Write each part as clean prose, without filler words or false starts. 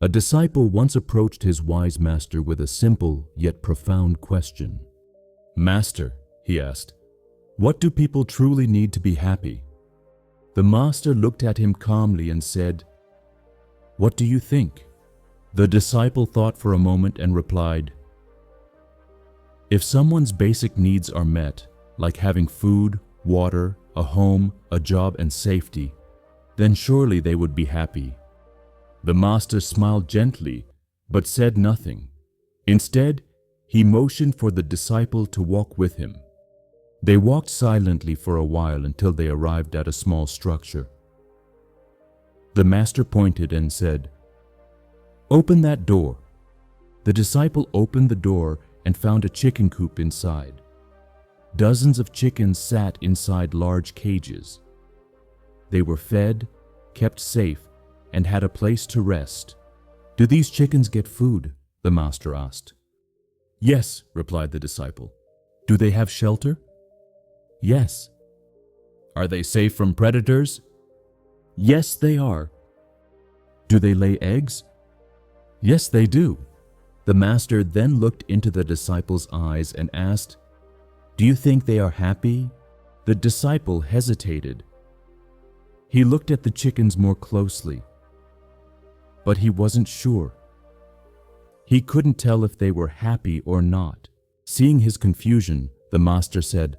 A disciple once approached his wise master with a simple yet profound question. "Master," he asked, "what do people truly need to be happy?" The master looked at him calmly and said, "What do you think?" The disciple thought for a moment and replied, "If someone's basic needs are met, like having food, water, a home, a job, and safety, then surely they would be happy." The master smiled gently, but said nothing. Instead, he motioned for the disciple to walk with him. They walked silently for a while until they arrived at a small structure. The master pointed and said, "Open that door." The disciple opened the door and found a chicken coop inside. Dozens of chickens sat inside large cages. They were fed, kept safe, and had a place to rest. "Do these chickens get food?" the master asked. "Yes," replied the disciple. "Do they have shelter?" "Yes." "Are they safe from predators?" "Yes, they are." "Do they lay eggs?" "Yes, they do." The master then looked into the disciple's eyes and asked, "Do you think they are happy?" The disciple hesitated. He looked at the chickens more closely, but he wasn't sure. He couldn't tell if they were happy or not. Seeing his confusion, the master said,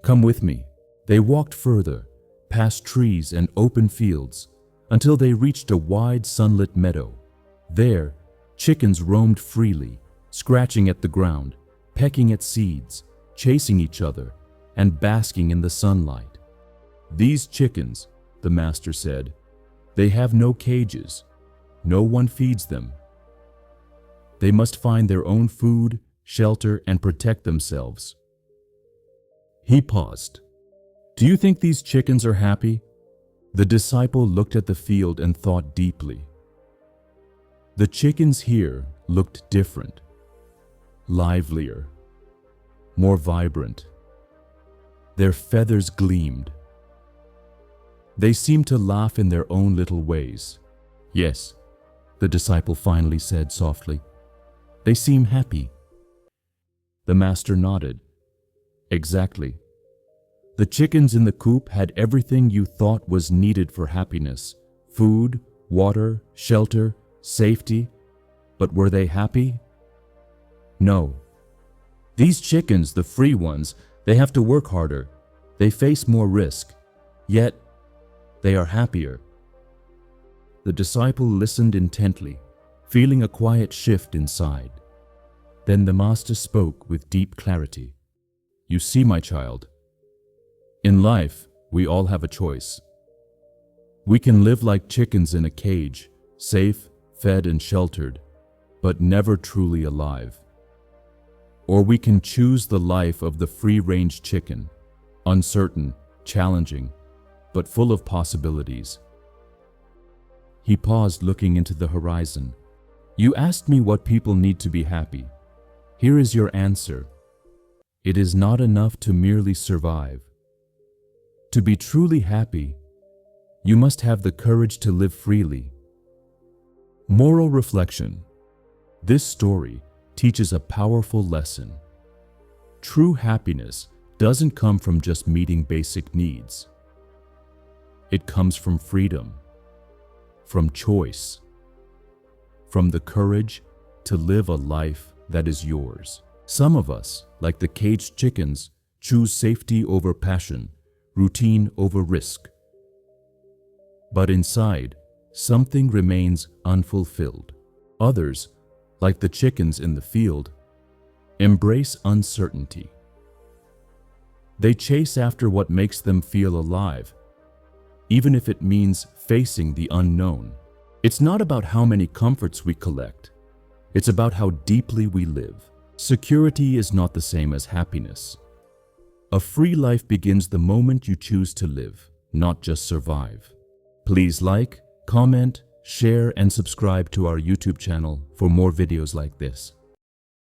"Come with me." They walked further, past trees and open fields, until they reached a wide sunlit meadow. There, chickens roamed freely, scratching at the ground, pecking at seeds, chasing each other, and basking in the sunlight. "These chickens," the master said, "they have no cages. No one feeds them. They must find their own food, shelter, and protect themselves." He paused. "Do you think these chickens are happy?" The disciple looked at the field and thought deeply. The chickens here looked different, livelier, more vibrant. Their feathers gleamed. They seemed to laugh in their own little ways. "Yes," the disciple finally said softly, "they seem happy." The master nodded. "Exactly. The chickens in the coop had everything you thought was needed for happiness: food, water, shelter, safety. But were they happy? No. These chickens, the free ones, they have to work harder. They face more risk. Yet, they are happier." The disciple listened intently, feeling a quiet shift inside. Then the master spoke with deep clarity. "You see, my child, in life, we all have a choice. We can live like chickens in a cage, safe, fed and sheltered, but never truly alive. Or we can choose the life of the free-range chicken, uncertain, challenging, but full of possibilities." He paused, looking into the horizon. "You asked me what people need to be happy. Here is your answer. It is not enough to merely survive. To be truly happy, you must have the courage to live freely." Moral reflection. This story teaches a powerful lesson. True happiness doesn't come from just meeting basic needs. It comes from freedom, from choice, from the courage to live a life that is yours. Some of us, like the caged chickens, choose safety over passion, routine over risk. But inside, something remains unfulfilled. Others, like the chickens in the field, embrace uncertainty. They chase after what makes them feel alive, even if it means facing the unknown. It's not about how many comforts we collect. It's about how deeply we live. Security is not the same as happiness. A free life begins the moment you choose to live, not just survive. Please like, comment, share, and subscribe to our YouTube channel for more videos like this.